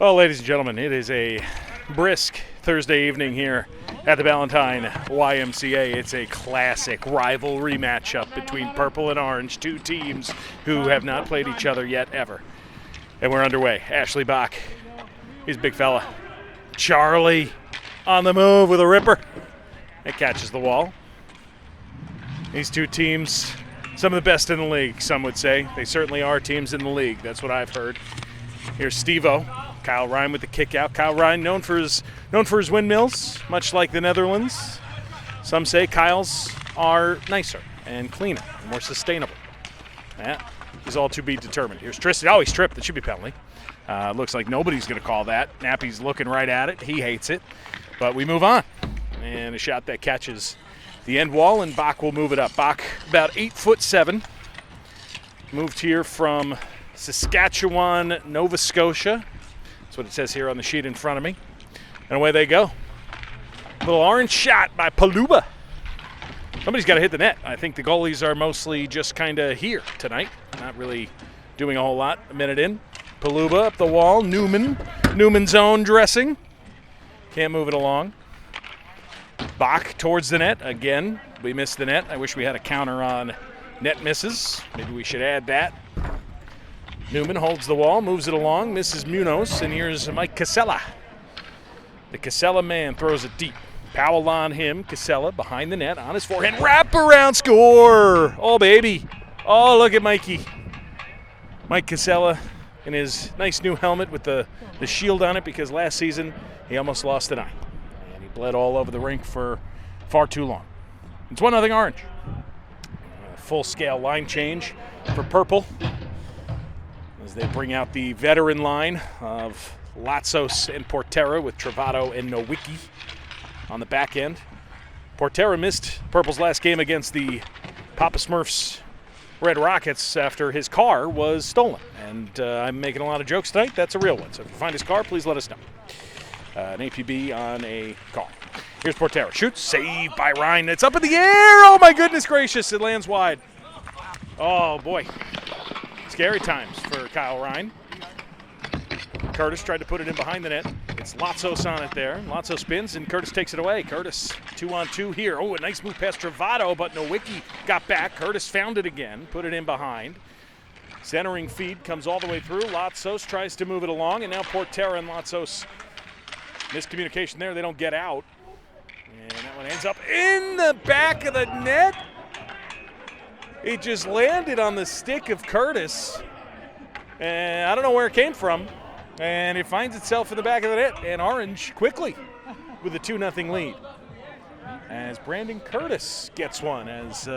Well, ladies and gentlemen, it is a brisk Thursday evening here at the Ballantyne YMCA. It's a classic rivalry matchup between purple and orange, two teams who have not played each other yet ever. And we're underway. Ashley Bach, he's a big fella. Charlie on the move with a ripper. It catches the wall. These two teams, some of the best in the league, some would say. They certainly are teams in the league. That's what I've heard. Here's Steve-O. Kyle Ryan with the kick out. Kyle Ryan known for his windmills, much like the Netherlands. Some say Kyle's are nicer and cleaner, and more sustainable. That is all to be determined. Here's Tristan. Oh, he's tripped. That should be penalty. Looks like nobody's going to call that. Nappy's looking right at it. He hates it. But we move on. And a shot that catches the end wall, and Bach will move it up. Bach, about 8'7", moved here from Saskatchewan, Nova Scotia. That's what it says here on the sheet in front of me. And away they go. Little orange shot by Paluba. Somebody's got to hit the net. I think the goalies are mostly just kind of here tonight. Not really doing a whole lot. A minute in. Paluba up the wall. Newman's own dressing. Can't move it along. Bach towards the net. Again, we missed the net. I wish we had a counter on net misses. Maybe we should add that. Newman holds the wall, moves it along, misses Munoz, and here's Mike Casella. The Casella man throws it deep. Powell on him, Casella behind the net, on his forehand, wraparound score! Oh, baby. Oh, look at Mikey. Mike Casella in his nice new helmet with the shield on it, because last season he almost lost an eye. And he bled all over the rink for far too long. It's 1-0 Orange. Full-scale line change for Purple, as they bring out the veteran line of Latsos and Portera with Travato and Nowicki on the back end. Portera missed Purple's last game against the Papa Smurfs Red Rockets after his car was stolen. And I'm making a lot of jokes tonight. That's a real one. So if you find his car, please let us know. An APB on a car. Here's Portera. Shoots. Saved by Ryan. It's up in the air. Oh, my goodness gracious. It lands wide. Oh, boy. Scary times for Kyle Ryan. Curtis tried to put it in behind the net. It's Latsos on it there. Latsos spins, and Curtis takes it away. Curtis 2-on-2 here. Oh, a nice move past Travato, but Nowicki got back. Curtis found it again, put it in behind. Centering feed comes all the way through. Latsos tries to move it along, and now Portera and Latsos. Miscommunication there. They don't get out. And that one ends up in the back of the net. It just landed on the stick of Curtis. And I don't know where it came from. And it finds itself in the back of the net. And Orange quickly with a 2-0 lead. As Brandon Curtis gets one. As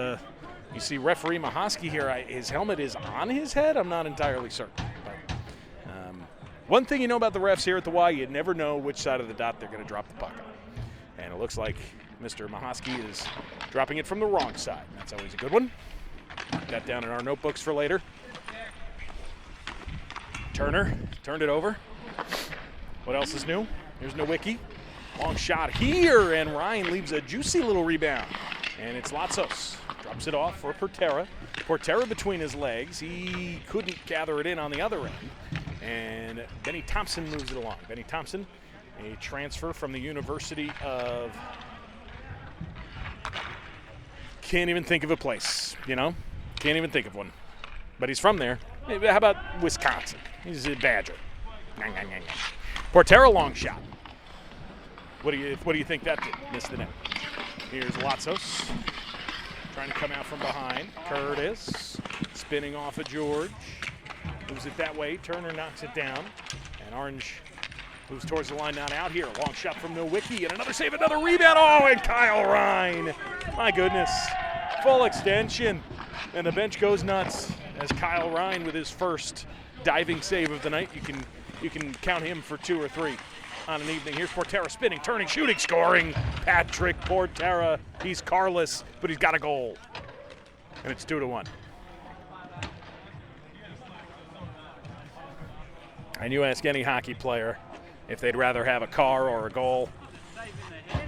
you see referee Mahosky here. His helmet is on his head. I'm not entirely certain. But, one thing you know about the refs here at the Y, you never know which side of the dot they're going to drop the puck on. And it looks like Mr. Mahosky is dropping it from the wrong side. That's always a good one. Put that down in our notebooks for later. Turner turned it over. What else is new? Here's Nowicki. Long shot here, and Ryan leaves a juicy little rebound. And it's Latsos. Drops it off for Portera. Portera between his legs. He couldn't gather it in on the other end. And Benny Thompson moves it along. Benny Thompson, a transfer from the University of... Can't even think of a place, you know? Can't even think of one. But he's from there. How about Wisconsin? He's a Badger. Portera long shot. What do you think that did? Missed the net. Here's Latsos. Trying to come out from behind. Curtis spinning off of George. Moves it that way. Turner knocks it down. And Orange moves towards the line, not out here. Long shot from Nowicki, and another save, another rebound. Oh, and Kyle Ryan. My goodness. Full extension. And the bench goes nuts as Kyle Ryan with his first diving save of the night. You can count him for 2 or 3 on an evening. Here's Portera spinning, turning, shooting, scoring. Patrick Portera. He's carless, but he's got a goal. And it's 2-1. And you ask any hockey player if they'd rather have a car or a goal,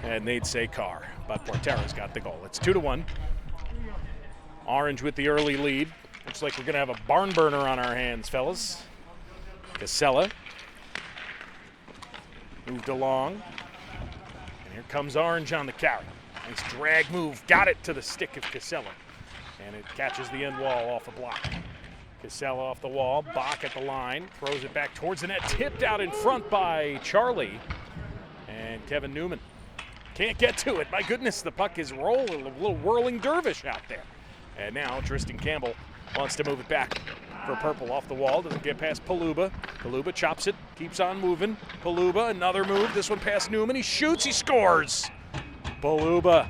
and they'd say car. But Portera's got the goal. It's 2-1. Orange with the early lead. Looks like we're going to have a barn burner on our hands, fellas. Casella Moved along. And here comes Orange on the carry. Nice drag move. Got it to the stick of Casella. And it catches the end wall off a block. Casella off the wall. Bach at the line. Throws it back towards the net. Tipped out in front by Charlie. And Kevin Newman can't get to it. My goodness, the puck is rolling. A little whirling dervish out there. And now Tristan Campbell wants to move it back for Purple off the wall. Doesn't get past Paluba. Paluba chops it. Keeps on moving. Paluba, another move. This one past Newman. He shoots. He scores. Paluba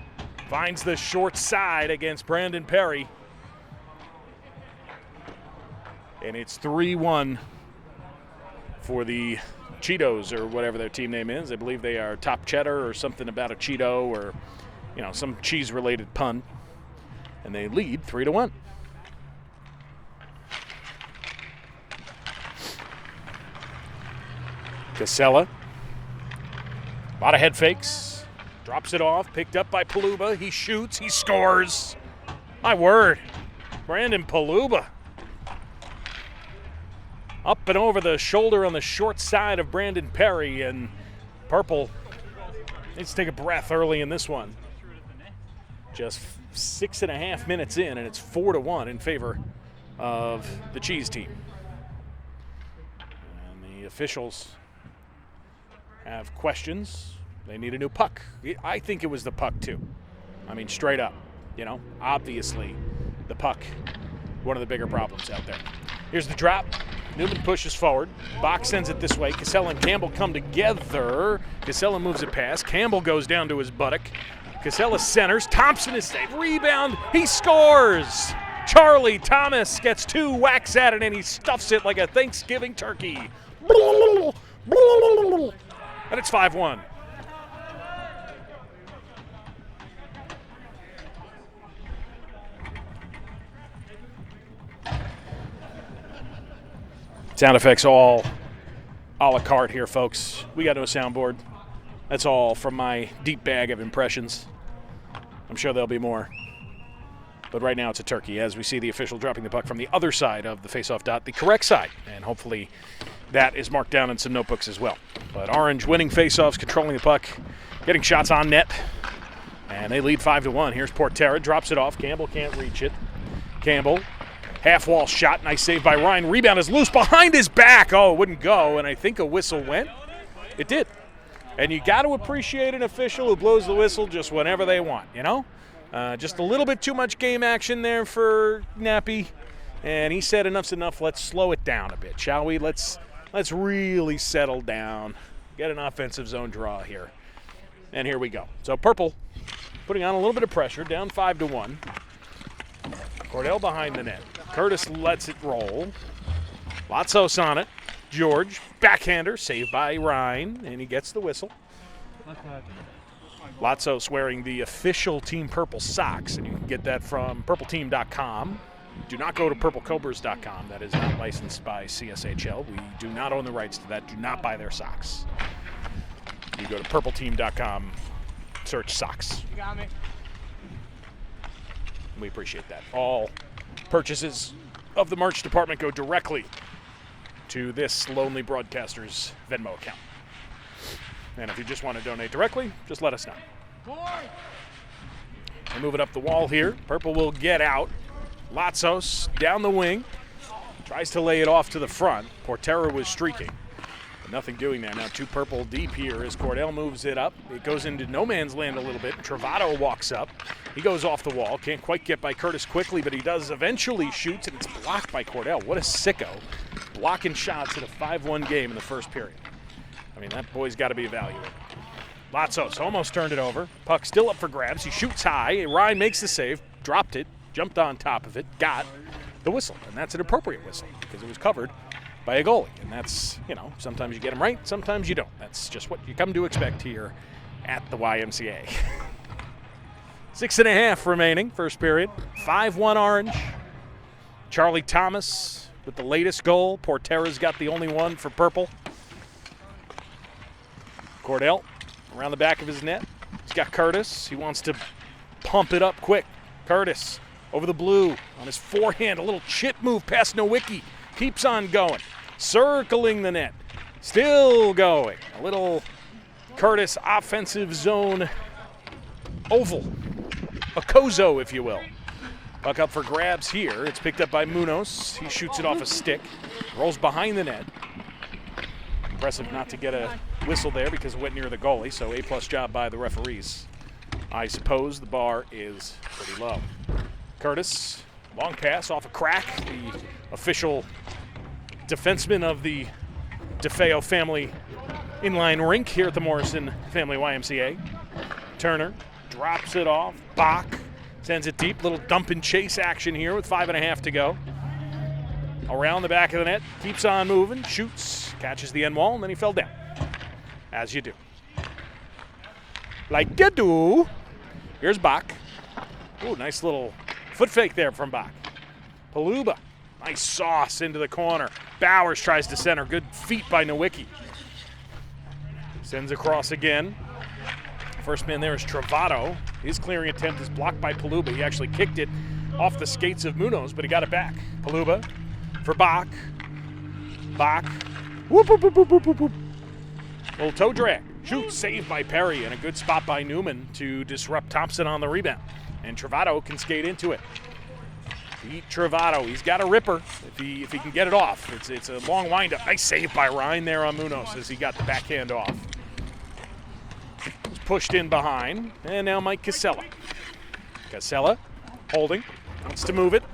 finds the short side against Brandon Perry. And it's 3-1 for the Cheetos, or whatever their team name is. I believe they are Top Cheddar or something about a Cheeto, or some cheese-related pun. And they lead 3-1. Casella. A lot of head fakes. Drops it off. Picked up by Paluba. He shoots. He scores. My word. Brandon Paluba. Up and over the shoulder on the short side of Brandon Perry. And Purple needs to take a breath early in this one. Just 6.5 minutes in, and it's 4-1 in favor of the Cheese team. And the officials have questions. They need a new puck. I think it was the puck, too. I mean, straight up. Obviously the puck, one of the bigger problems out there. Here's the drop. Newman pushes forward. Bach sends it this way. Casella and Campbell come together. Casella moves it past. Campbell goes down to his buttock. Casella centers. Thompson is safe. Rebound. He scores. Charlie Thomas gets 2 whacks at it, and he stuffs it like a Thanksgiving turkey. And it's 5-1. Sound effects all a la carte here, folks. We got no soundboard. That's all from my deep bag of impressions. I'm sure there'll be more. But right now it's a turkey, as we see the official dropping the puck from the other side of the faceoff dot, the correct side. And hopefully that is marked down in some notebooks as well. But Orange winning faceoffs, controlling the puck, getting shots on net. And they lead 5-1. Here's Portera, drops it off. Campbell can't reach it. Campbell. Half-wall shot, nice save by Ryan. Rebound is loose behind his back. Oh, it wouldn't go, and I think a whistle went. It did. And you got to appreciate an official who blows the whistle just whenever they want, Just a little bit too much game action there for Nappy. And he said enough's enough. Let's slow it down a bit, shall we? Let's really settle down. Get an offensive zone draw here. And here we go. So Purple putting on a little bit of pressure, down 5-1. Cordell behind the net. Curtis lets it roll. Latzos on it. George, backhander, saved by Ryan, and he gets the whistle. Latzos wearing the official Team Purple socks, and you can get that from purpleteam.com. Do not go to purplecobras.com. That is not licensed by CSHL. We do not own the rights to that. Do not buy their socks. You go to purpleteam.com, search socks. You got me. We appreciate that. All purchases of the merch department go directly to this Lonely Broadcaster's Venmo account. And if you just want to donate directly, just let us know. They move it up the wall here. Purple will get out. Latzos down the wing. Tries to lay it off to the front. Portera was streaking. But nothing doing there. Now 2 Purple deep here as Cordell moves it up. It goes into no man's land a little bit. Travato walks up. He goes off the wall. Can't quite get by Curtis quickly, but he does eventually shoots, and it's blocked by Cordell. What a sicko. Blocking shots in a 5-1 game in the first period. I mean, that boy's got to be evaluated. Latzos almost turned it over. Puck still up for grabs. He shoots high. Ryan makes the save. Dropped it. Jumped on top of it. Got the whistle. And that's an appropriate whistle because it was covered by a goalie. And that's, sometimes you get them right, sometimes you don't. That's just what you come to expect here at the YMCA. 6.5 remaining, first period. 5-1 Orange. Charlie Thomas with the latest goal. Portera's got the only one for Purple. Cordell around the back of his net. He's got Curtis. He wants to pump it up quick. Curtis over the blue on his forehand. A little chip move past Nowicki. Keeps on going. Circling the net. Still going. A little Curtis offensive zone oval. A Kozo, if you will. Puck up for grabs here. It's picked up by Munoz. He shoots it off a stick. Rolls behind the net. Impressive not to get a whistle there because it went near the goalie, so A+ job by the referees. I suppose the bar is pretty low. Curtis, long pass off a crack. The official defenseman of the DeFeo family inline rink here at the Morrison Family YMCA. Turner drops it off. Bach sends it deep. Little dump and chase action here with 5.5 to go. Around the back of the net. Keeps on moving. Shoots. Catches the end wall, and then he fell down. As you do. Like you do. Here's Bach. Ooh, nice little foot fake there from Bach. Paluba. Nice sauce into the corner. Bowers tries to center. Good feet by Nowicki. Sends across again. First man there is Travato. His clearing attempt is blocked by Paluba. He actually kicked it off the skates of Munoz, but he got it back. Paluba for Bach. Bach. Whoop, whoop, whoop, whoop, whoop, whoop. Little toe drag. Shoot, saved by Perry, and a good spot by Newman to disrupt Thompson on the rebound. And Travato can skate into it. Beat Travato. He's got a ripper if he can get it off. It's a long windup. Nice save by Ryan there on Munoz as he got the backhand off. Pushed in behind, and now Mike Casella. Casella holding, wants to move it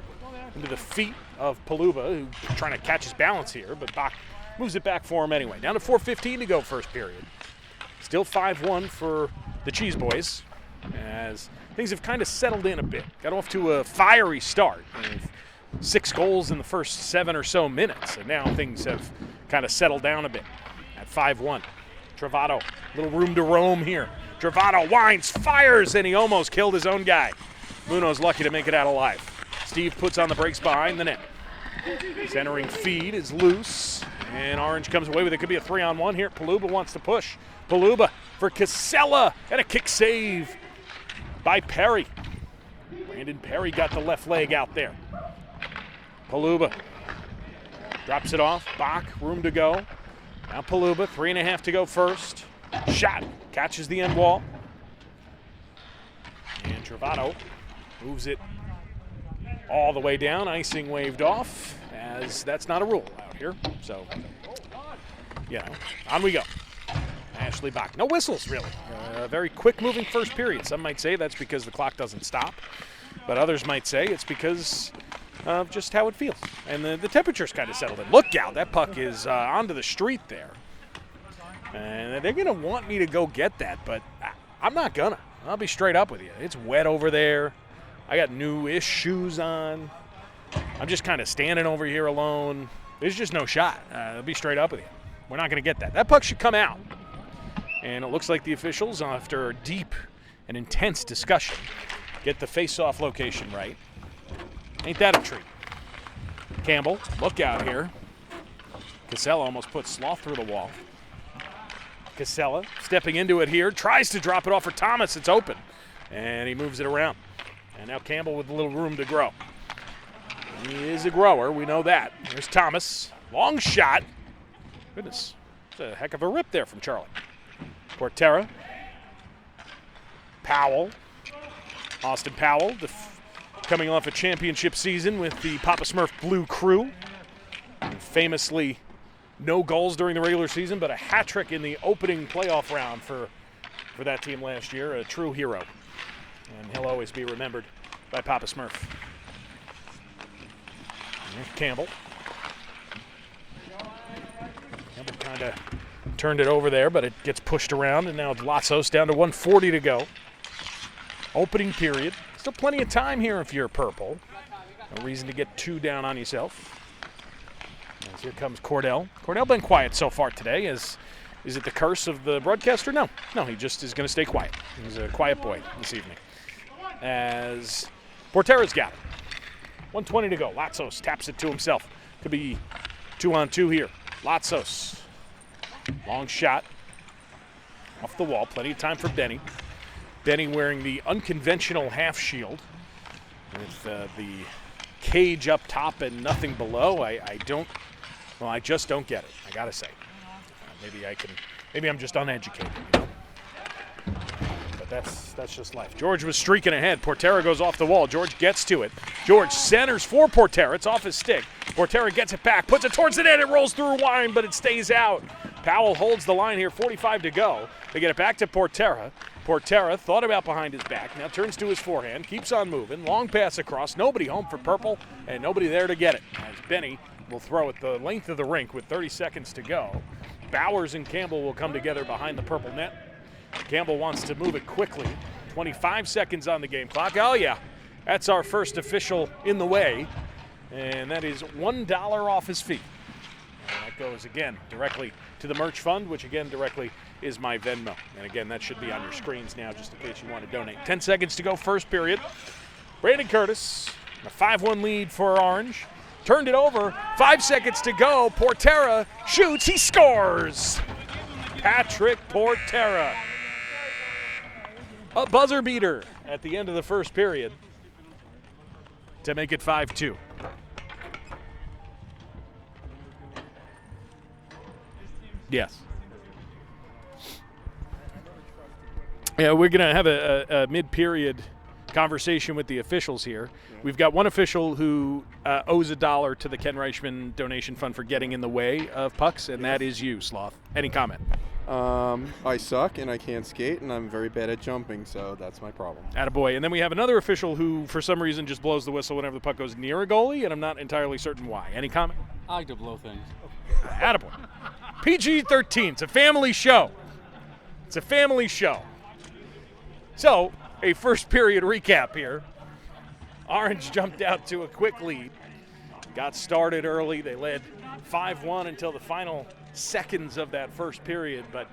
into the feet of Paluba, who's trying to catch his balance here, but Bach moves it back for him anyway. Down to 4:15 to go first period. Still 5-1 for the Cheese Boys as things have kind of settled in a bit. Got off to a fiery start. 6 goals in the first 7 or so minutes, and now things have kind of settled down a bit at 5-1. Travato, little room to roam here. Travato winds, fires, and he almost killed his own guy. Munoz lucky to make it out alive. Steve puts on the brakes behind the net. Centering feed is loose, and Orange comes away with it. Could be a 3-on-1 here. Paluba wants to push. Paluba for Casella, and a kick save by Perry. Brandon Perry got the left leg out there. Paluba drops it off. Bach, room to go. Now Paluba, 3.5 to go first. Shot, catches the end wall. And Travato moves it all the way down. Icing waved off, as that's not a rule out here. So, on we go. Ashley Bach. No whistles, really. Very quick-moving first period. Some might say that's because the clock doesn't stop. But others might say it's because of just how it feels. And the temperature's kind of settled in. Look out, that puck is onto the street there. And they're going to want me to go get that, but I'm not going to. I'll be straight up with you. It's wet over there. I got new-ish shoes on. I'm just kind of standing over here alone. There's just no shot. I'll be straight up with you. We're not going to get that. That puck should come out. And it looks like the officials, after a deep and intense discussion, get the face-off location right. Ain't that a treat? Campbell, look out here. Casella almost put Sloth through the wall. Casella stepping into it here, tries to drop it off for Thomas. It's open, and he moves it around. And now Campbell with a little room to grow. He is a grower, we know that. There's Thomas, long shot. Goodness, it's a heck of a rip there from Charlie. Cortera, Powell, Austin Powell, coming off a championship season with the Papa Smurf Blue Crew. And famously, no goals during the regular season, but a hat trick in the opening playoff round for that team last year. A true hero. And he'll always be remembered by Papa Smurf. There's Campbell. Campbell kind of turned it over there, but it gets pushed around, and now Latzos down to 1:40 to go. Opening period. Still plenty of time here if you're purple. No reason to get too down on yourself. As here comes Cordell. Cordell been quiet so far today. Is it the curse of the broadcaster? No, he just is going to stay quiet. He's a quiet boy this evening. As Portera's got it. 1:20 to go. Latzos taps it to himself. Could be 2-on-2 here. Latzos. Long shot. Off the wall. Plenty of time for Benny. Benny wearing the unconventional half shield with the cage up top and nothing below. I just don't get it, I gotta say. Maybe I'm just uneducated, That's just life. George was streaking ahead. Portera goes off the wall. George gets to it. George centers for Portera. It's off his stick. Portera gets it back, puts it towards the net. It rolls through a line, but it stays out. Powell holds the line here, 45 to go. They get it back to Portera. Portera thought about behind his back, now turns to his forehand, keeps on moving. Long pass across. Nobody home for Purple, and nobody there to get it. As Benny will throw it the length of the rink with 30 seconds to go. Bowers and Campbell will come together behind the Purple net. Campbell wants to move it quickly. 25 seconds on the game clock. Oh, yeah, that's our first official in the way, and that is $1 off his fee. And that goes, again, directly to the merch fund, which, again, directly is my Venmo. And, again, that should be on your screens now just in case you want to donate. 10 seconds to go, first period. Brandon Curtis, a 5-1 lead for Orange. Turned it over, 5 seconds to go. Portera shoots, he scores! Patrick Portera. A buzzer beater at the end of the first period to make it 5-2. Yes. Yeah, we're going to have a mid-period conversation with the officials here. We've got one official who owes $1 to the Ken Reichman Donation Fund for getting in the way of pucks, and that is you, Sloth. Any comment? I suck and I can't skate and I'm very bad at jumping, so that's my problem. Attaboy. And then we have another official who, for some reason, just blows the whistle whenever the puck goes near a goalie, and I'm not entirely certain why. Any comment? I like to blow things. Attaboy. PG-13. It's a family show. It's a family show. So, a first period recap here. Orange jumped out to a quick lead. Got started early. They led 5-1 until the final seconds of that first period, but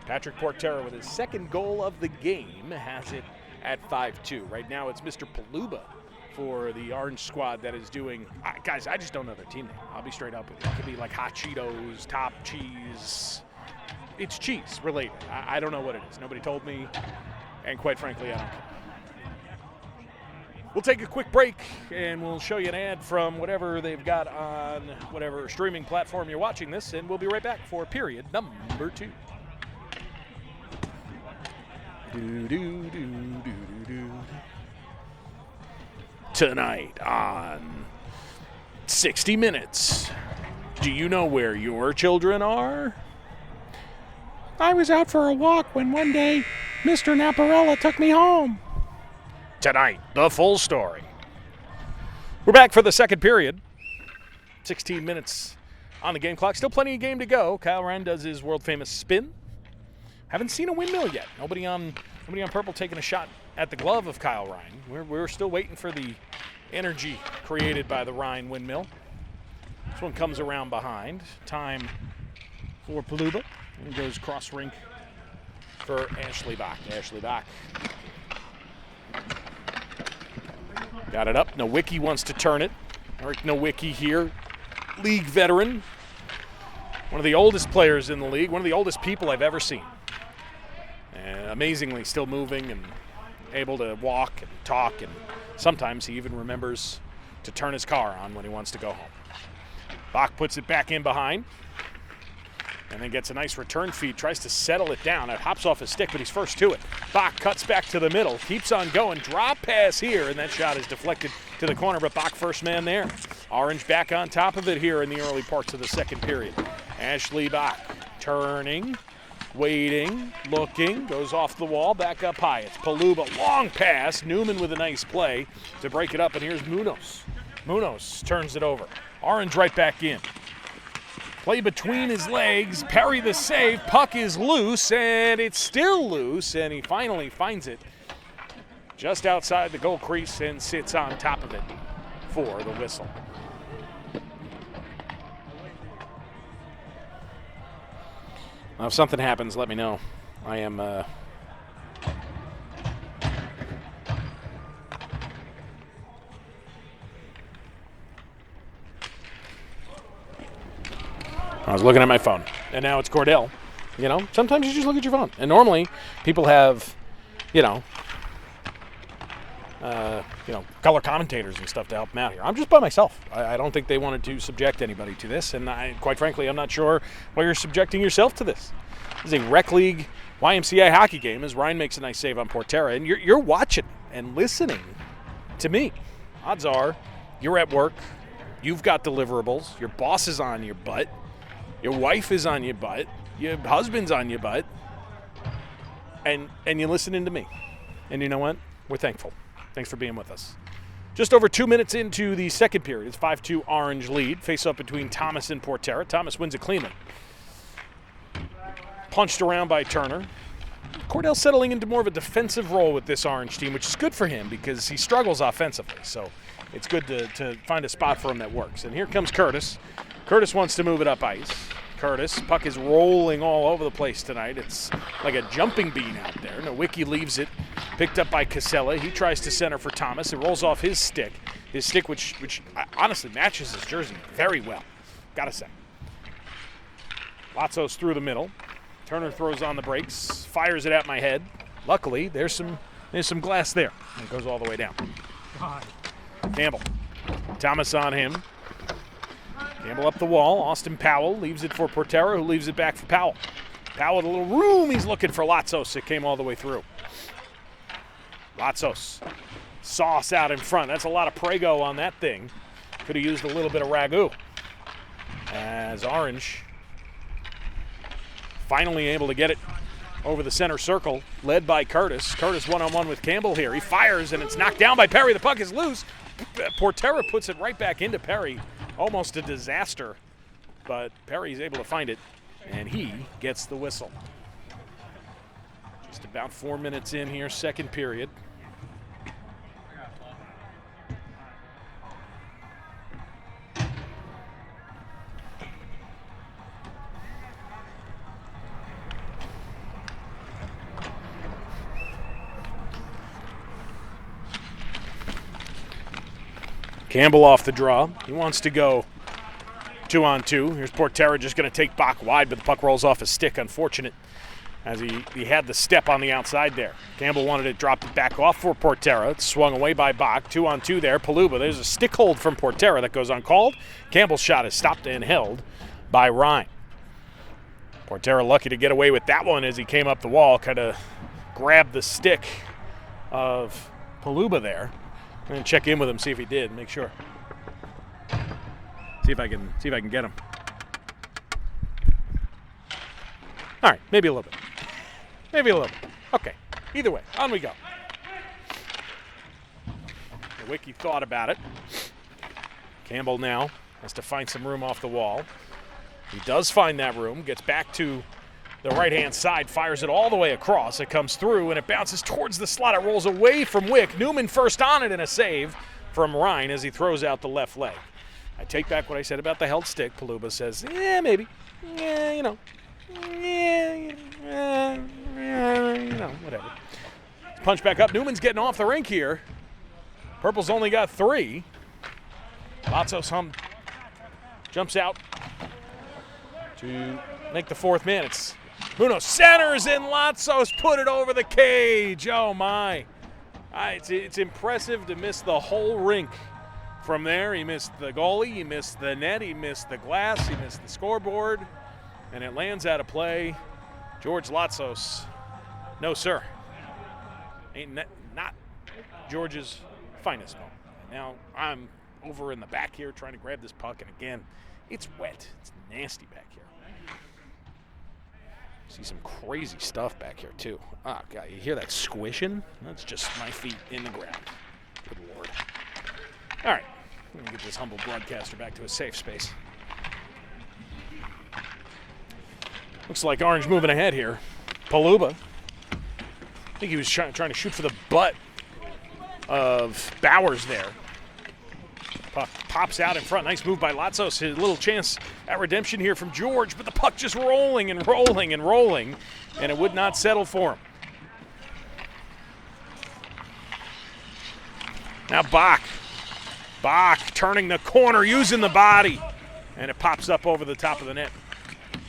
Patrick Portera with his second goal of the game has it at 5-2. Right now it's Mr. Paluba for the Orange squad that is doing, guys, I just don't know their team name. I'll be straight up with you. It could be like Hot Cheetos, Top Cheese. It's cheese related. I don't know what it is. Nobody told me, and quite frankly, I don't care. We'll take a quick break, and we'll show you an ad from whatever they've got on whatever streaming platform you're watching this, and we'll be right back for period number 2. Tonight on 60 Minutes, do you know where your children are? I was out for a walk when one day Mr. Naparella took me home. Tonight, the full story. We're back for the second period. 16 minutes on the game clock. Still plenty of game to go. Kyle Ryan does his world-famous spin. Haven't seen a windmill yet. Nobody on Purple taking a shot at the glove of Kyle Ryan. We're still waiting for the energy created by the Ryan windmill. This one comes around behind. Time for Paluba. And goes cross-rink for Ashley Bach. Ashley Bach. Got it up. Nowicki wants to turn it. Eric Nowicki here, league veteran. One of the oldest players in the league, one of the oldest people I've ever seen. And amazingly still moving and able to walk and talk, and sometimes he even remembers to turn his car on when he wants to go home. Bach puts it back in behind and then gets a nice return feed, tries to settle it down. It hops off his stick, but he's first to it. Bach cuts back to the middle, keeps on going. Drop pass here, and that shot is deflected to the corner, but Bach first man there. Orange back on top of it here in the early parts of the second period. Ashley Bach turning, waiting, looking, goes off the wall, back up high. It's Paluba, long pass. Newman with a nice play to break it up, and here's Munoz. Munoz turns it over. Orange right back in. Play between his legs, parry the save, puck is loose, and it's still loose, and he finally finds it just outside the goal crease and sits on top of it for the whistle. Now, if something happens, let me know. I am I was looking at my phone, and now it's Cordell. You know, sometimes you just look at your phone. And normally, people have, color commentators and stuff to help them out here. I'm just by myself. I don't think they wanted to subject anybody to this, and quite frankly, I'm not sure why you're subjecting yourself to this. This is a rec league YMCA hockey game as Ryan makes a nice save on Portera. And you're watching and listening to me. Odds are you're at work. You've got deliverables. Your boss is on your butt. Your wife is on your butt. Your husband's on your butt. And you're listening to me. And you know what? We're thankful. Thanks for being with us. Just over 2 minutes into the second period. It's 5-2 Orange lead. Face up between Thomas and Portera. Thomas wins it cleanly. Punched around by Turner. Cordell settling into more of a defensive role with this Orange team, which is good for him because he struggles offensively. So it's good to find a spot for him that works. And here comes Curtis. Curtis wants to move it up ice. Curtis, puck is rolling all over the place tonight. It's like a jumping bean out there. Nowicki leaves it, picked up by Casella. He tries to center for Thomas. It rolls off his stick which honestly matches his jersey very well, gotta say. Latzos through the middle. Turner throws on the brakes, fires it at my head. Luckily, there's some glass there. It goes all the way down. Campbell. Thomas on him. Campbell up the wall. Austin Powell leaves it for Portera, who leaves it back for Powell. Powell with a little room. He's looking for Latzos. It came all the way through. Latzos. Sauce out in front. That's a lot of Prego on that thing. Could have used a little bit of ragu. As Orange finally able to get it over the center circle, led by Curtis. Curtis one-on-one with Campbell here. He fires, and it's knocked down by Perry. The puck is loose. Portera puts it right back into Perry. Almost a disaster, but Perry's able to find it, and he gets the whistle. Just about 4 minutes in here, second period. Campbell off the draw. He wants to go 2-on-2. Here's Portera just going to take Bach wide, but the puck rolls off his stick. Unfortunate, as he had the step on the outside there. Campbell wanted it dropped it back off for Portera. It's swung away by Bach. 2-on-2 there. Paluba. There's a stick hold from Portera that goes uncalled. Campbell's shot is stopped and held by Ryan. Portera lucky to get away with that one as he came up the wall. Kind of grabbed the stick of Paluba there. I'm gonna check in with him, see if he did, make sure. See if I can get him. All right, maybe a little bit. Maybe a little bit. Okay. Either way, on we go. The Wiki thought about it. Campbell now has to find some room off the wall. He does find that room, gets back to the right-hand side, fires it all the way across. It comes through, and it bounces towards the slot. It rolls away from Wick. Newman first on it, and a save from Ryan as he throws out the left leg. I take back what I said about the held stick. Paluba says, yeah, maybe. Yeah, you know. Yeah, you know, whatever. Punch back up. Newman's getting off the rink here. Purple's only got 3. Latzos jumps out to make the 4th man. It's Munoz centers, and Latzos put it over the cage. Oh, my. It's impressive to miss the whole rink from there. He missed the goalie, he missed the net, he missed the glass, he missed the scoreboard, and it lands out of play. George Latzos, no, sir. Not George's finest moment. Now I'm over in the back here trying to grab this puck, and again, it's wet. It's nasty back here. See some crazy stuff back here, too. Ah, God, you hear that squishing? That's just my feet in the ground. Good Lord. All right, let me get this humble broadcaster back to a safe space. Looks like Orange moving ahead here. Paluba. I think he was trying to shoot for the butt of Bowers there. Puck pops out in front. Nice move by Latzos. His little chance at redemption here from George, but the puck just rolling and rolling and rolling, and it would not settle for him. Now Bach turning the corner, using the body, and it pops up over the top of the net.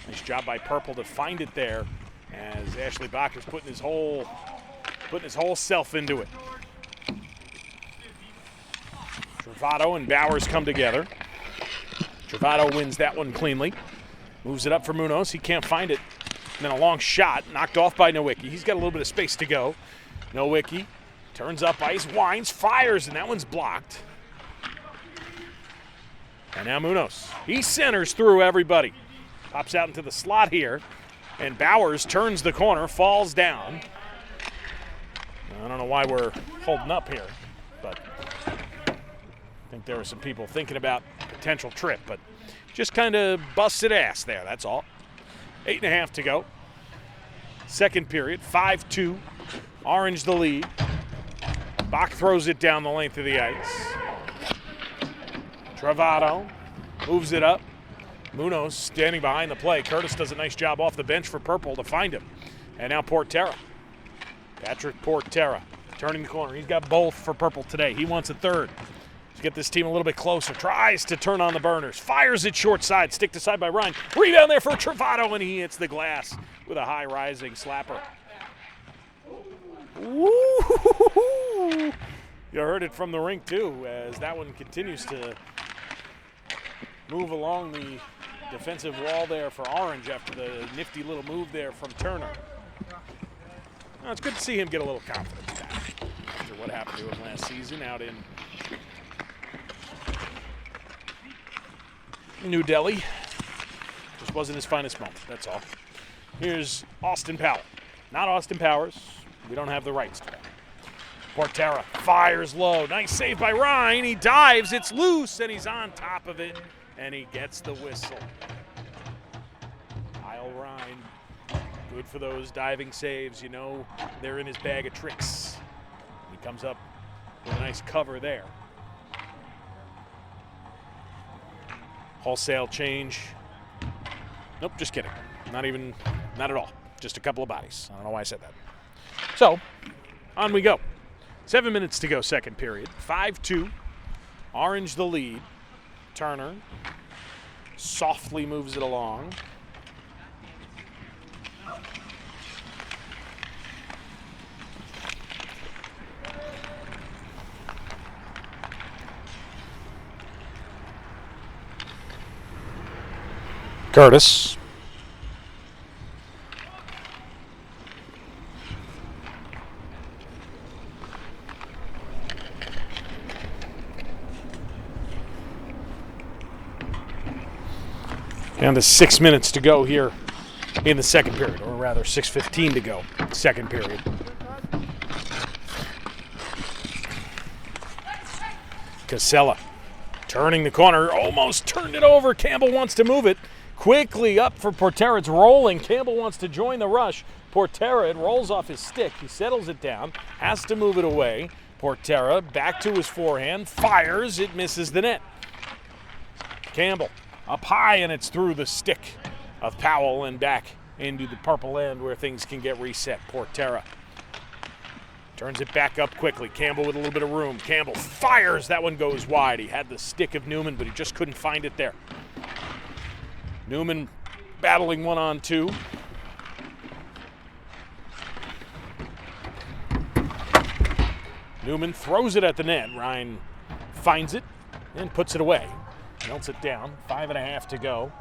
Nice job by Purple to find it there, as Ashley Bach is putting his whole self into it. Travato and Bowers come together. Travato wins that one cleanly. Moves it up for Munoz. He can't find it. And then a long shot knocked off by Nowicki. He's got a little bit of space to go. Nowicki turns up ice, winds, fires, and that one's blocked. And now Munoz. He centers through everybody. Pops out into the slot here. And Bowers turns the corner, falls down. I don't know why we're holding up here, but I think there were some people thinking about potential trip, but just kind of busted ass there, that's all. 8.5 to go. Second period, 5-2. Orange the lead. Bach throws it down the length of the ice. Travato moves it up. Munoz standing behind the play. Curtis does a nice job off the bench for Purple to find him. And now Portera. Patrick Portera turning the corner. He's got both for Purple today. He wants a third. To get this team a little bit closer. Tries to turn on the burners. Fires it short side. Stick to side by Ryan. Rebound there for Travato, and he hits the glass with a high rising slapper. Woo! You heard it from the rink too, as that one continues to move along the defensive wall there for Orange after the nifty little move there from Turner. Well, it's good to see him get a little confidence back after what happened to him last season out in New Delhi. Just wasn't his finest moment, that's all. Here's Austin Powell. Not Austin Powers. We don't have the rights to that. Portera fires low. Nice save by Ryan. He dives. It's loose, and he's on top of it, and he gets the whistle. Kyle Ryan, good for those diving saves. You know they're in his bag of tricks. He comes up with a nice cover there. Wholesale change. Nope, just kidding. Not at all. Just a couple of bodies. I don't know why I said that. So, on we go. 7 minutes to go, second period. 5-2. Orange the lead. Turner softly moves it along. Curtis. Down to 6 minutes to go here in the second period, or rather 6:15 to go, second period. Casella turning the corner, almost turned it over. Campbell wants to move it. Quickly up for Portera, it's rolling. Campbell wants to join the rush. Portera, it rolls off his stick. He settles it down, has to move it away. Portera back to his forehand, fires, it misses the net. Campbell up high, and it's through the stick of Powell and back into the purple end where things can get reset. Portera turns it back up quickly. Campbell with a little bit of room. Campbell fires. That one goes wide. He had the stick of Newman, but he just couldn't find it there. Newman battling 1-on-2. Newman throws it at the net. Ryan finds it and puts it away. Melts it down. 5.5 to go.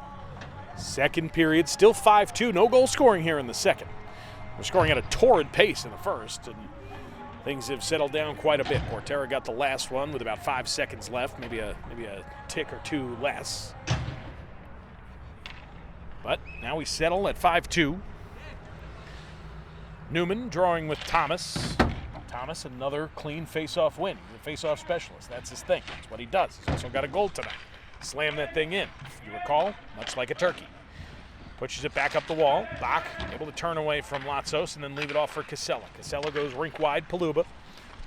Second period, still 5-2. No goal scoring here in the second. We're scoring at a torrid pace in the first, and things have settled down quite a bit. Portera got the last one with about 5 seconds left, maybe a tick or two less. But now we settle at 5-2. Newman drawing with Thomas. Thomas, another clean face-off win. He's a face-off specialist. That's his thing. That's what he does. He's also got a goal tonight. Slam that thing in. If you recall, much like a turkey. Pushes it back up the wall. Bach able to turn away from Latzos and then leave it off for Casella. Casella goes rink wide. Paluba.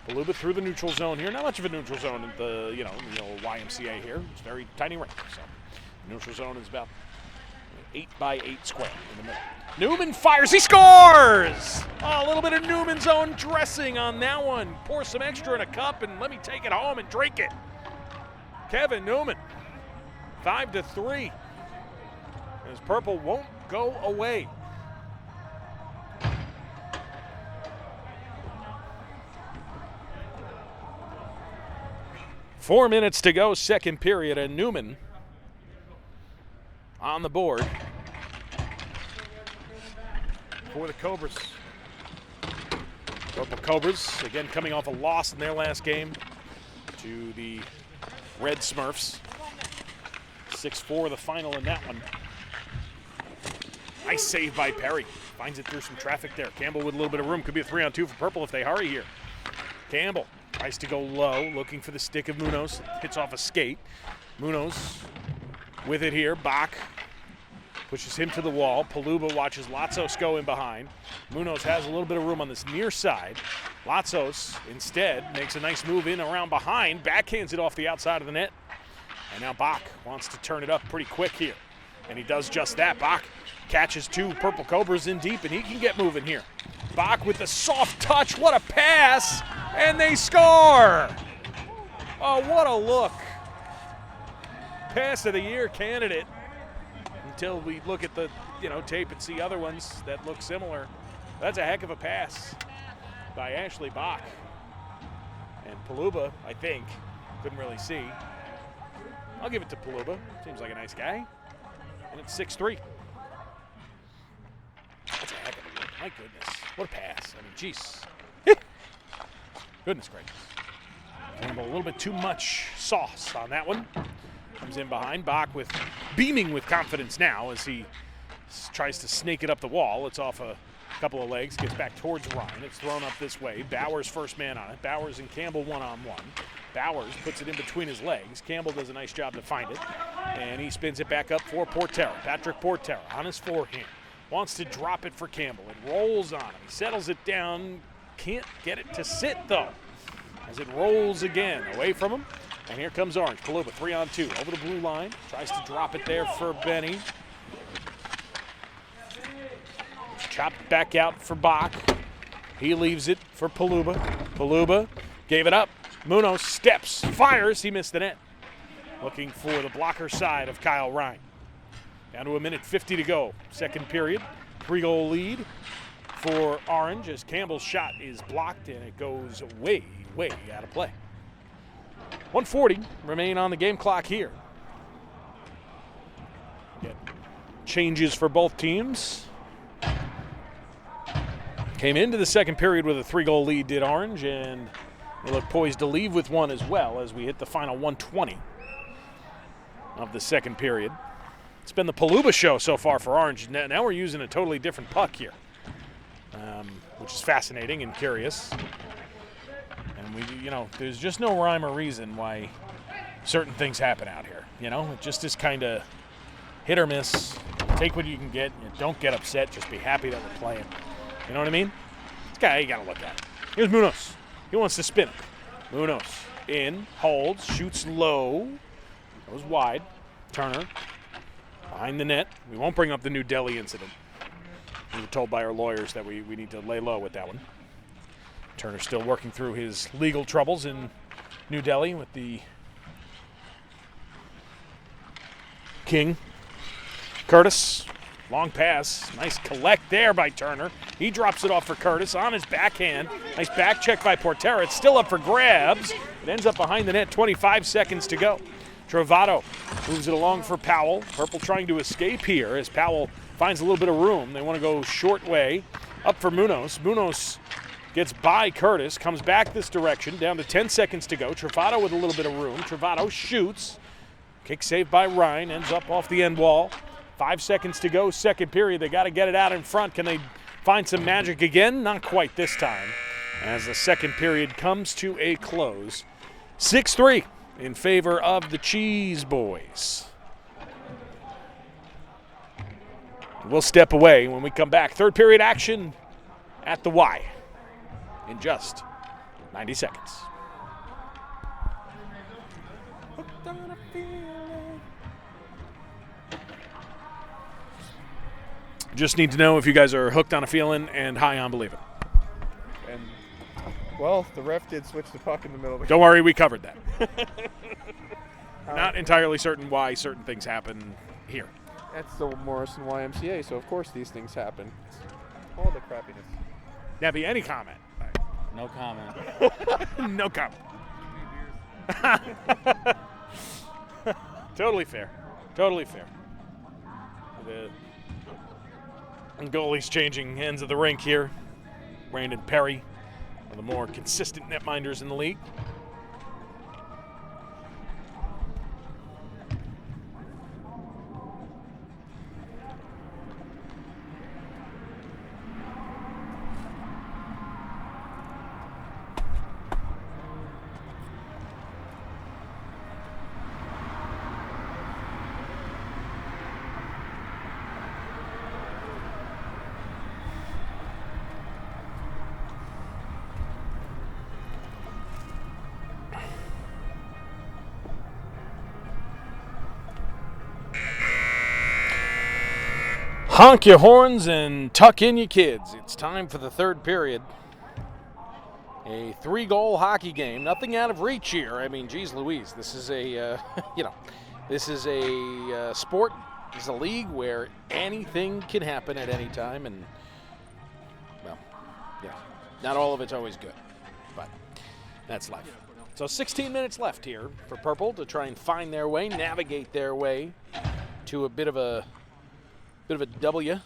Paluba through the neutral zone here. Not much of a neutral zone at the YMCA here. It's a very tiny rink. So the neutral zone is about 8x8 square in the middle. Newman fires. He scores! Oh, a little bit of Newman's own dressing on that one. Pour some extra in a cup and let me take it home and drink it. Kevin Newman. 5-3. As Purple won't go away. Four minutes to go, second period, and Newman on the board. for the Cobras. Purple Cobras, again coming off a loss in their last game to the Red Smurfs. 6-4 the final in that one. Nice save by Perry. Finds it through some traffic there. Campbell with a little bit of room. Could be a 3-on-2 for Purple if they hurry here. Campbell tries to go low, looking for the stick of Munoz. Hits off a skate. Munoz with it here. Bach pushes him to the wall. Paluba watches Latzos go in behind. Munoz has a little bit of room on this near side. Latzos instead makes a nice move in around behind. Backhands it off the outside of the net. And now Bach wants to turn it up pretty quick here. And he does just that. Bach catches two Purple Cobras in deep, and he can get moving here. Bach with the soft touch. What a pass! And they score! Oh, what a look. Pass of the year candidate. Until we look at the tape and see other ones that look similar. That's a heck of a pass by Ashley Bach. And Paluba, I think, couldn't really see. I'll give it to Paluba. Seems like a nice guy. And it's 6-3. That's a heck of a look. My goodness. What a pass. I mean, jeez. Goodness gracious. Campbell a little bit too much sauce on that one. Comes in behind. Bach beaming with confidence now as he tries to snake it up the wall. It's off a couple of legs. Gets back towards Ryan. It's thrown up this way. Bowers first man on it. Bowers and Campbell one-on-one. Bowers puts it in between his legs. Campbell does a nice job to find it. And he spins it back up for Portera. Patrick Portera on his forehand. Wants to drop it for Campbell. It rolls on him. He settles it down. Can't get it to sit, though. As it rolls again away from him. And here comes Orange. Paluba, 3-on-2. Over the blue line. Tries to drop it there for Benny. Chopped back out for Bach. He leaves it for Paluba. Paluba gave it up. Munoz steps, fires. He missed the net. Looking for the blocker side of Kyle Ryan. Down to 1:50 to go. Second period. 3-goal lead for Orange as Campbell's shot is blocked and it goes way, way out of play. 1:40 remain on the game clock here. Get changes for both teams. Came into the second period with a 3-goal lead, did Orange, and they look poised to leave with one as well as we hit the final 1:20 of the second period. It's been the Paluba show so far for Orange. Now we're using a totally different puck here, which is fascinating and curious. And there's just no rhyme or reason why certain things happen out here. It just is kind of hit or miss. Take what you can get. Don't get upset. Just be happy that we're playing. You know what I mean? This guy, you got to look at it. Here's Munoz. He wants to spin it. Munoz in, holds, shoots low, goes wide. Turner behind the net. We won't bring up the New Delhi incident. We were told by our lawyers that we need to lay low with that one. Turner still working through his legal troubles in New Delhi with the King. Curtis, long pass. Nice collect there by Turner. He drops it off for Curtis on his backhand. Nice back check by Portera. It's still up for grabs. It ends up behind the net, 25 seconds to go. Trovato moves it along for Powell. Purple trying to escape here as Powell finds a little bit of room. They want to go short way. Up for Munoz. Munoz gets by Curtis, comes back this direction, down to 10 seconds to go. Trovato with a little bit of room. Trovato shoots. Kick saved by Ryan, ends up off the end wall. 5 seconds to go, second period. They got to get it out in front. Can they find some magic again? Not quite this time. As the second period comes to a close. 6-3 in favor of the Cheese Boys. We'll step away when we come back. Third period action at the Y in just 90 seconds. Just need to know if you guys are hooked on a feeling and high on believing. And, well, the ref did switch the puck in the middle of the Don't worry, we covered that. Not entirely certain why certain things happen here. That's the Morrison YMCA, so of course these things happen. All the crappiness. Nabby, any comment? No comment. No comment. Totally fair. Totally fair. And goalies changing ends of the rink here. Brandon Perry, one of the more consistent netminders in the league. Honk your horns and tuck in your kids. It's time for the third period. A 3-goal hockey game. Nothing out of reach here. I mean, geez Louise, this is a, this is a sport, this is a league where anything can happen at any time. And, well, not all of it's always good, but that's life. So 16 minutes left here for Purple to try and find their way, navigate their way to a bit of a W,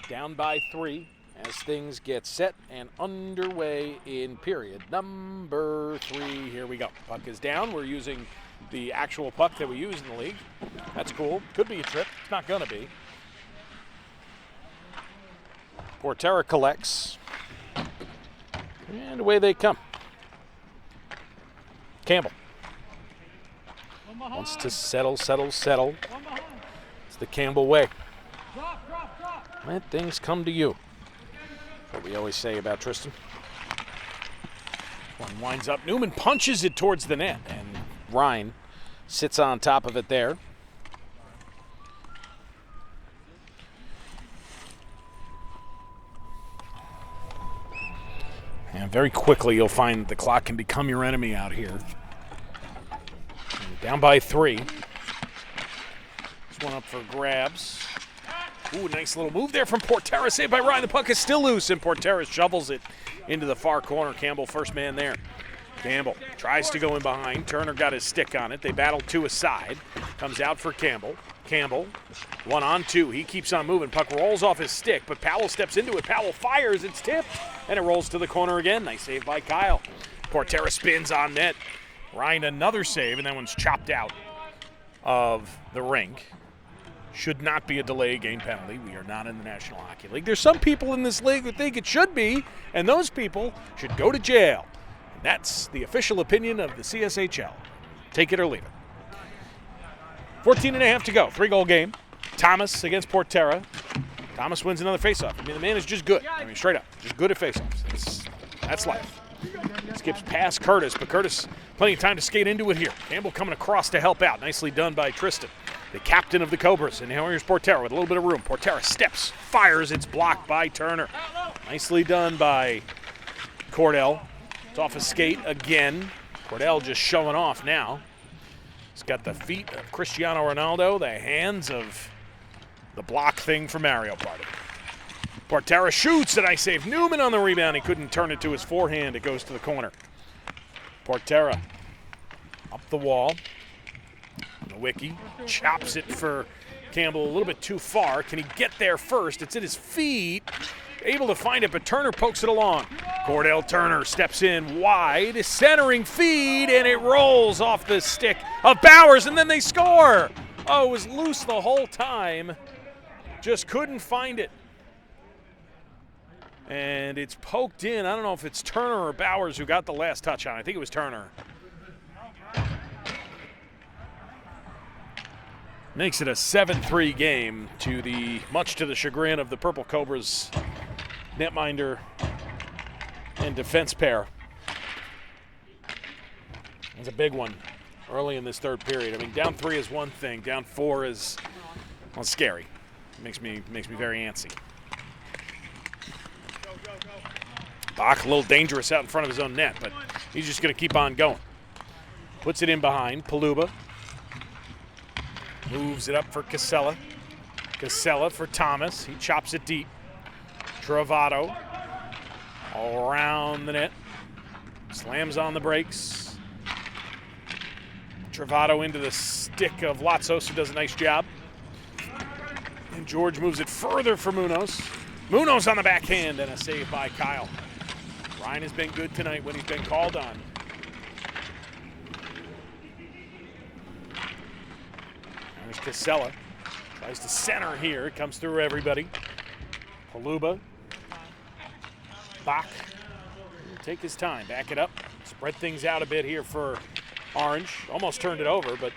down by 3 as things get set and underway in period number 3. Here we go. Puck is down. We're using the actual puck that we use in the league. That's cool. Could be a trip. It's not going to be. Portera collects. And away they come. Campbell wants to settle. It's the Campbell way. Let things come to you. That's what we always say about Tristan. One winds up. Newman punches it towards the net, and Ryan sits on top of it there. And very quickly you'll find the clock can become your enemy out here. And down by 3. One up for grabs. Ooh, nice little move there from Portera. Saved by Ryan. The puck is still loose, and Portera shovels it into the far corner. Campbell, first man there. Campbell tries to go in behind. Turner got his stick on it. They battle to a side. Comes out for Campbell. Campbell, 1-on-2. He keeps on moving. Puck rolls off his stick, but Powell steps into it. Powell fires. It's tipped, and it rolls to the corner again. Nice save by Kyle. Portera spins on net. Ryan, another save, and that one's chopped out of the rink. Should not be a delay game penalty. We are not in the National Hockey League. There's some people in this league who think it should be, and those people should go to jail. And that's the official opinion of the CSHL. Take it or leave it. 14 and a half to go. 3-goal game. Thomas against Portera. Thomas wins another faceoff. I mean, the man is just good. I mean, straight up. Just good at faceoffs. That's life. Skips past Curtis, but Curtis plenty of time to skate into it here. Campbell coming across to help out. Nicely done by Tristan, the captain of the Cobras. And now here's Portera with a little bit of room. Portera steps, fires. It's blocked by Turner. Nicely done by Cordell. It's off a skate again. Cordell just showing off now. He's got the feet of Cristiano Ronaldo, the hands of the block thing for Mario Party. Portera shoots, and I save Newman on the rebound. He couldn't turn it to his forehand. It goes to the corner. Portera up the wall. The wiki chops it for Campbell a little bit too far. Can he get there first? It's at his feet. Able to find it, but Turner pokes it along. Cordell Turner steps in wide, centering feed, and it rolls off the stick of Bowers, and then they score. Oh, it was loose the whole time. Just couldn't find it. And it's poked in. I don't know if it's Turner or Bowers who got the last touch on it. I think it was Turner. Makes it a 7-3 game, much to the chagrin of the Purple Cobras netminder and defense pair. It's a big one early in this third period. I mean, down 3 is one thing. Down 4 is, well, scary. It makes me very antsy. Bach a little dangerous out in front of his own net, but he's just going to keep on going. Puts it in behind. Paluba moves it up for Casella. Casella for Thomas. He chops it deep. Travato all around the net. Slams on the brakes. Travato into the stick of Latzos, who does a nice job. And George moves it further for Munoz. Munoz on the backhand and a save by Kyle. Ryan has been good tonight when he's been called on. There's Casella. Tries to center here. It comes through everybody. Paluba. Bach. He'll take his time. Back it up. Spread things out a bit here for Orange. Almost turned it over, but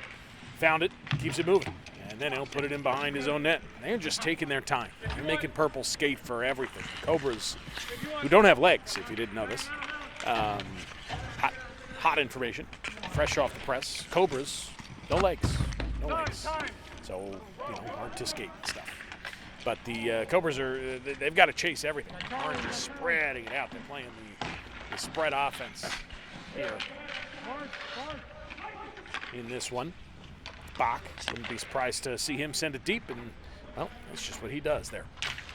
found it. Keeps it moving. And then he'll put it in behind his own net. They're just taking their time. They're making Purple skate for everything. Cobras, who don't have legs, if you didn't know this. Hot information. Fresh off the press. Cobras, no legs. No legs. So, hard to skate and stuff. But the Cobras they've got to chase everything. Orange is spreading it out. They're playing the spread offense here in this one. Bach, wouldn't be surprised to see him send it deep, and, well, that's just what he does there.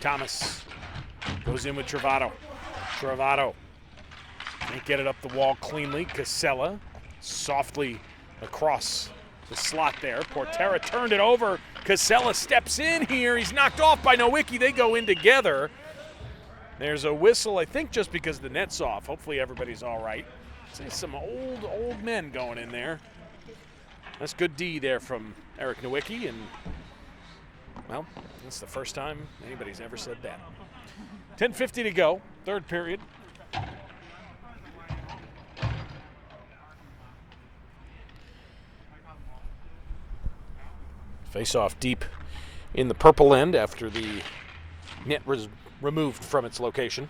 Thomas goes in with Travato. Travato can't get it up the wall cleanly. Casella softly across the slot there. Portera turned it over. Casella steps in here. He's knocked off by Nowicki. They go in together. There's a whistle, I think just because the net's off. Hopefully everybody's all right. See some old men going in there. That's good D there from Eric Nowicki, and, well, that's the first time anybody's ever said that. 10:50 to go, third period. Face off deep in the purple end after the net was removed from its location.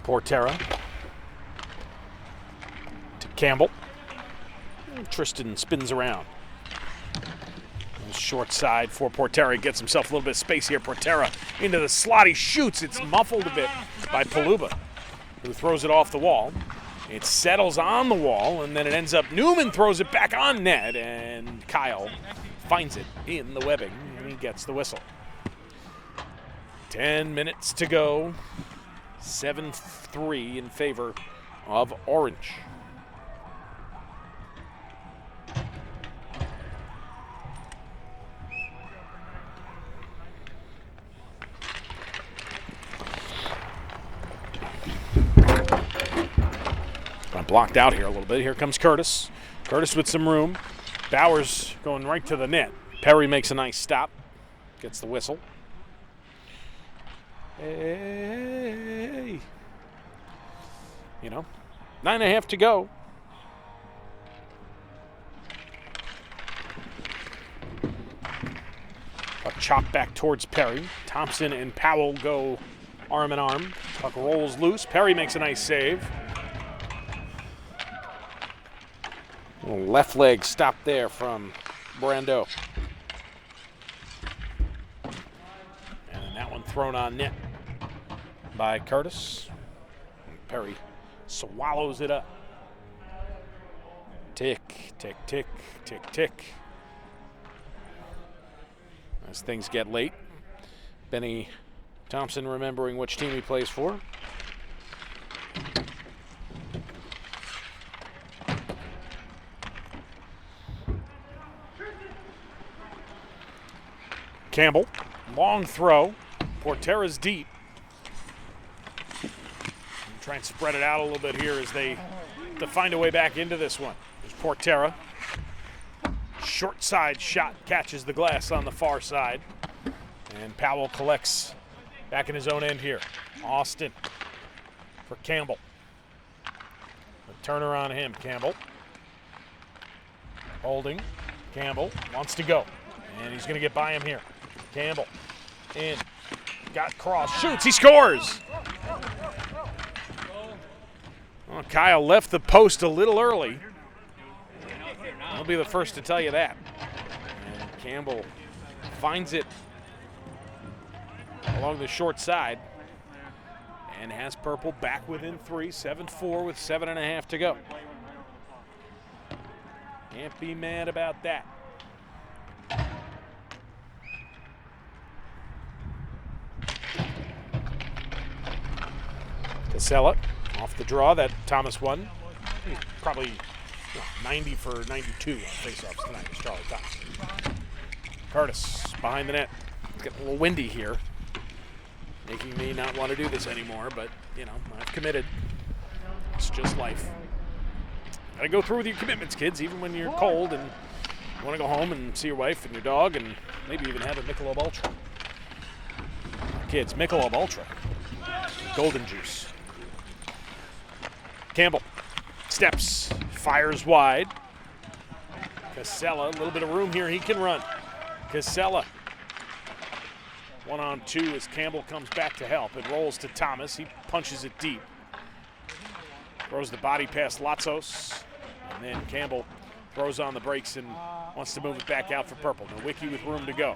Portera to Campbell. Tristan spins around. Short side for Portera. He gets himself a little bit of space here. Portera into the slot. He shoots. It's muffled a bit by Paluba, who throws it off the wall. It settles on the wall, and then it ends up Newman throws it back on net, and Kyle finds it in the webbing, and he gets the whistle. 10 minutes to go. 7-3 in favor of Orange. Blocked out here a little bit. Here comes Curtis. Curtis with some room. Bowers going right to the net. Perry makes a nice stop. Gets the whistle. Hey. 9.5 to go. A chop back towards Perry. Thompson and Powell go arm in arm. Puck rolls loose. Perry makes a nice save. Left leg stop there from Brando. And that one thrown on net by Curtis. And Perry swallows it up. Tick, tick, tick, tick, tick. As things get late, Benny Thompson remembering which team he plays for. Campbell, long throw. Portera's deep. Try and spread it out a little bit here as they to find a way back into this one. There's Portera. Short side shot catches the glass on the far side. And Powell collects back in his own end here. Austin for Campbell. A turner on him, Campbell. Holding. Campbell wants to go. And he's going to get by him here. Campbell in, got cross, shoots, he scores! Well, Kyle left the post a little early. I'll be the first to tell you that. And Campbell finds it along the short side and has Purple back within 3, 7-4 with 7.5 to go. Can't be mad about that. Casella off the draw that Thomas won. He's probably 90 for 92 on faceoffs tonight is Charlie Thompson. Curtis behind the net. It's getting a little windy here, making me not want to do this anymore, but, you know, I've committed. It's just life. Gotta go through with your commitments, kids, even when you're cold and you want to go home and see your wife and your dog and maybe even have a Michelob Ultra. Kids, Michelob Ultra. Golden juice. Campbell steps, fires wide. Casella, a little bit of room here, he can run. Casella. 1-on-2 as Campbell comes back to help. It rolls to Thomas. He punches it deep. Throws the body past Latzos. And then Campbell throws on the brakes and wants to move it back out for Purple. Nowicki with room to go.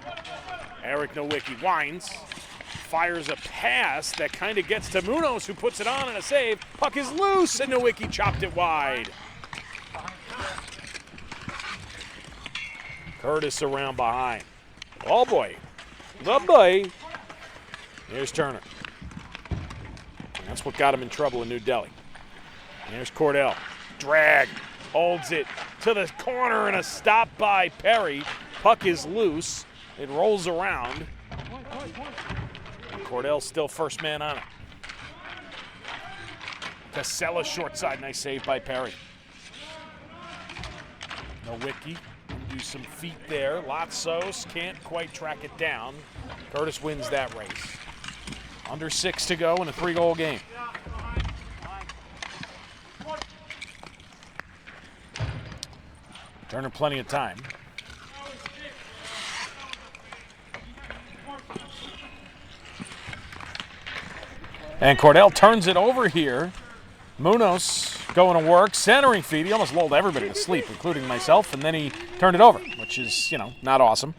Eric Nowicki winds. Fires a pass that kind of gets to Munoz, who puts it on and a save. Puck is loose, and Nowicki chopped it wide. Curtis around behind. Oh, boy. The boy. Here's Turner. And that's what got him in trouble in New Delhi. There's Cordell. Drag. Holds it to the corner and a stop by Perry. Puck is loose. It rolls around. And Cordell's still first man on it. Casella short side. Nice save by Perry. Nowicki. Do some feet there. Latzos can't quite track it down. Curtis wins that race. Under 6 to go in a 3-goal game. Turner plenty of time. And Cordell turns it over here. Munoz going to work, centering feed. He almost lulled everybody to sleep, including myself, and then he turned it over, which is, you know, not awesome.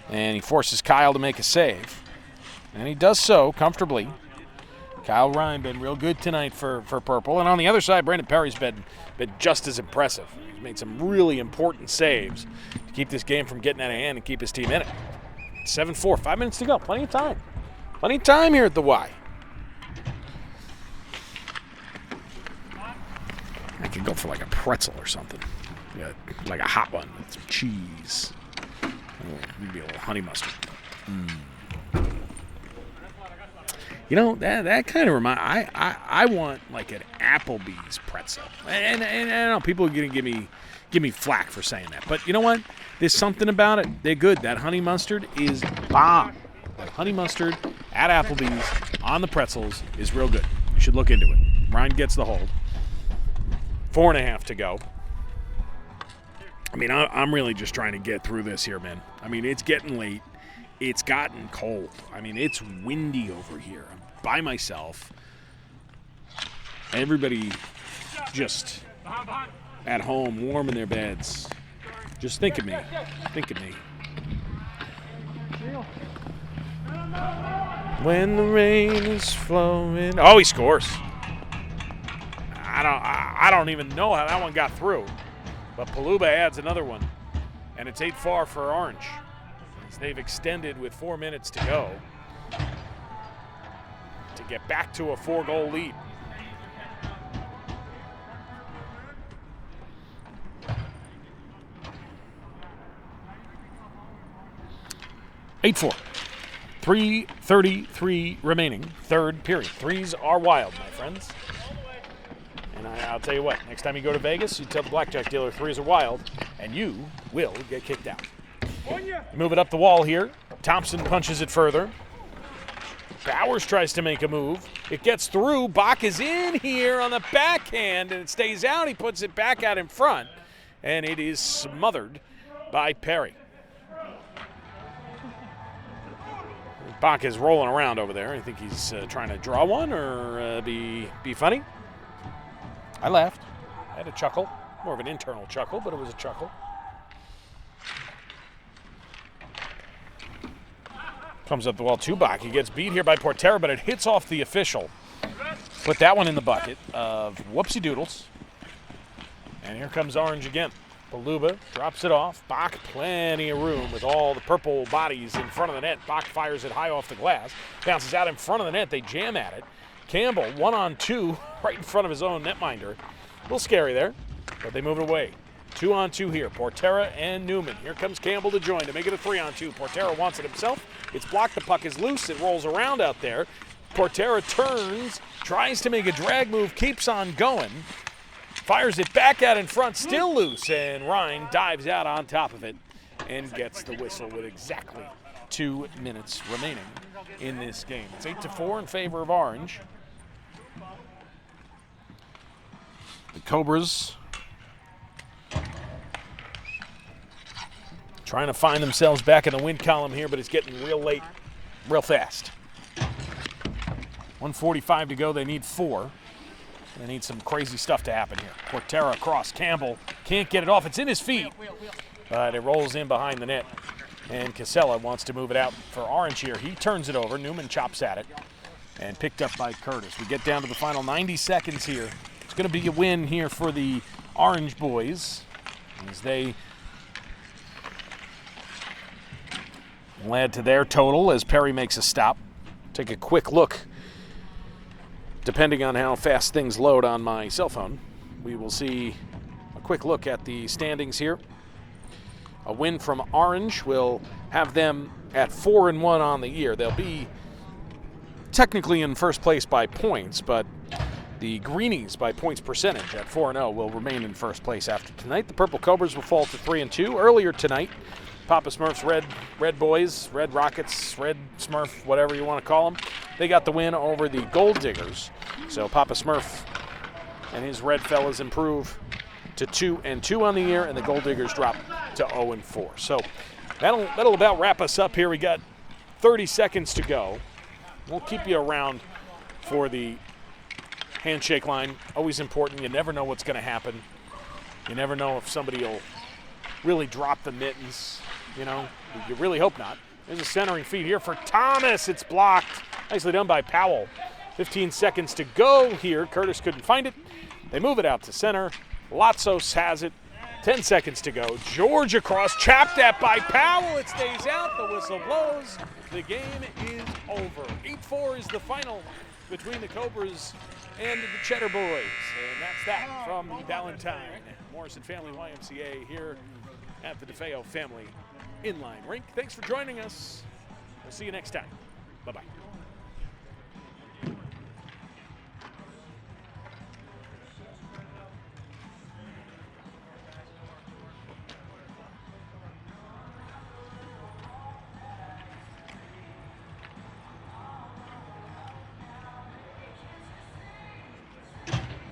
And he forces Kyle to make a save. And he does so comfortably. Kyle Ryan been real good tonight for Purple. And on the other side, Brandon Perry's been just as impressive. He's made some really important saves to keep this game from getting out of hand and keep his team in it. 7-4, 5 minutes to go. Plenty of time. Plenty of time here at the Y. I could go for like a pretzel or something. Yeah, like a hot one with some cheese. Maybe a little honey mustard. You know, that kind of reminds. I want like an Applebee's pretzel. And I know people are gonna give me flack for saying that, but you know what? There's something about it. They're good. That honey mustard is bomb. That honey mustard at Applebee's on the pretzels is real good. You should look into it. Ryan gets the hold. 4.5 to go. I mean, I'm really just trying to get through this here, man. I mean, it's getting late. It's gotten cold. I mean, it's windy over here. I'm by myself. Everybody just at home, warm in their beds. Just think of me. Think of me. When the rain is flowing. Oh, he scores. I don't even know how that one got through. But Paluba adds another one. And it's 8-4 for Orange. As they've extended with 4 minutes to go to get back to a 4-goal lead. (8-4). 3:33 remaining. Third period. Threes are wild, my friends. And I'll tell you what, next time you go to Vegas, you tell the blackjack dealer threes are wild, and you will get kicked out. Move it up the wall here. Thompson punches it further. Bowers tries to make a move. It gets through. Bach is in here on the backhand, and it stays out. He puts it back out in front, and it is smothered by Perry. Bach is rolling around over there. I think he's trying to draw one or be funny. I laughed. I had a chuckle. More of an internal chuckle, but it was a chuckle. Comes up the wall to Bach. He gets beat here by Portera, but it hits off the official. Put that one in the bucket of whoopsie doodles. And here comes Orange again. Paluba drops it off. Bach, plenty of room with all the purple bodies in front of the net. Bach fires it high off the glass. Bounces out in front of the net. They jam at it. Campbell, 1-on-2, right in front of his own netminder. A little scary there. but they move it away. 2-on-2 here, Portera and Newman. Here comes Campbell to join to make it a 3-on-2. Portera wants it himself. It's blocked. The puck is loose. It rolls around out there. Portera turns, tries to make a drag move, keeps on going, fires it back out in front, still loose, and Ryan dives out on top of it and gets the whistle with exactly 2 minutes remaining in this game. It's 8-4 in favor of Orange. The Cobras trying to find themselves back in the win column here, but it's getting real late, real fast. 1:45 to go. They need 4. They need some crazy stuff to happen here. Portera across. Campbell can't get it off. It's in his feet, but it rolls in behind the net. And Casella wants to move it out for Orange here. He turns it over. Newman chops at it and picked up by Curtis. We get down to the final 90 seconds here. It's going to be a win here for the Orange boys as they will add to their total as Perry makes a stop. Take a quick look. Depending on how fast things load on my cell phone, we will see a quick look at the standings here. A win from Orange will have them at 4-1 on the year. They'll be technically in first place by points, but the Greenies by points percentage at 4-0 will remain in first place after tonight. The Purple Cobras will fall to 3-2. Earlier tonight, Papa Smurf's Red Boys, Red Rockets, Red Smurf, whatever you want to call them, they got the win over the Gold Diggers. So Papa Smurf and his Red fellas improve to 2-2 on the year, and the Gold Diggers drop to 0-4. So that'll about wrap us up here. We got 30 seconds to go. We'll keep you around for the handshake line. Always important. You never know what's going to happen. You never know if somebody will really drop the mittens. You know, you really hope not. There's a centering feed here for Thomas. It's blocked. Nicely done by Powell. 15 seconds to go here. Curtis couldn't find it. They move it out to center. Latzos has it. 10 seconds to go. George across. Chapped at by Powell. It stays out. The whistle blows. The game is over. 8-4 is the final between the Cobras and the Cheddar boys. And that's that from the Ballantyne Morrison Family YMCA here at the DeFeo Family Inline Rink. Thanks for joining us. We'll see you next time. Bye-bye.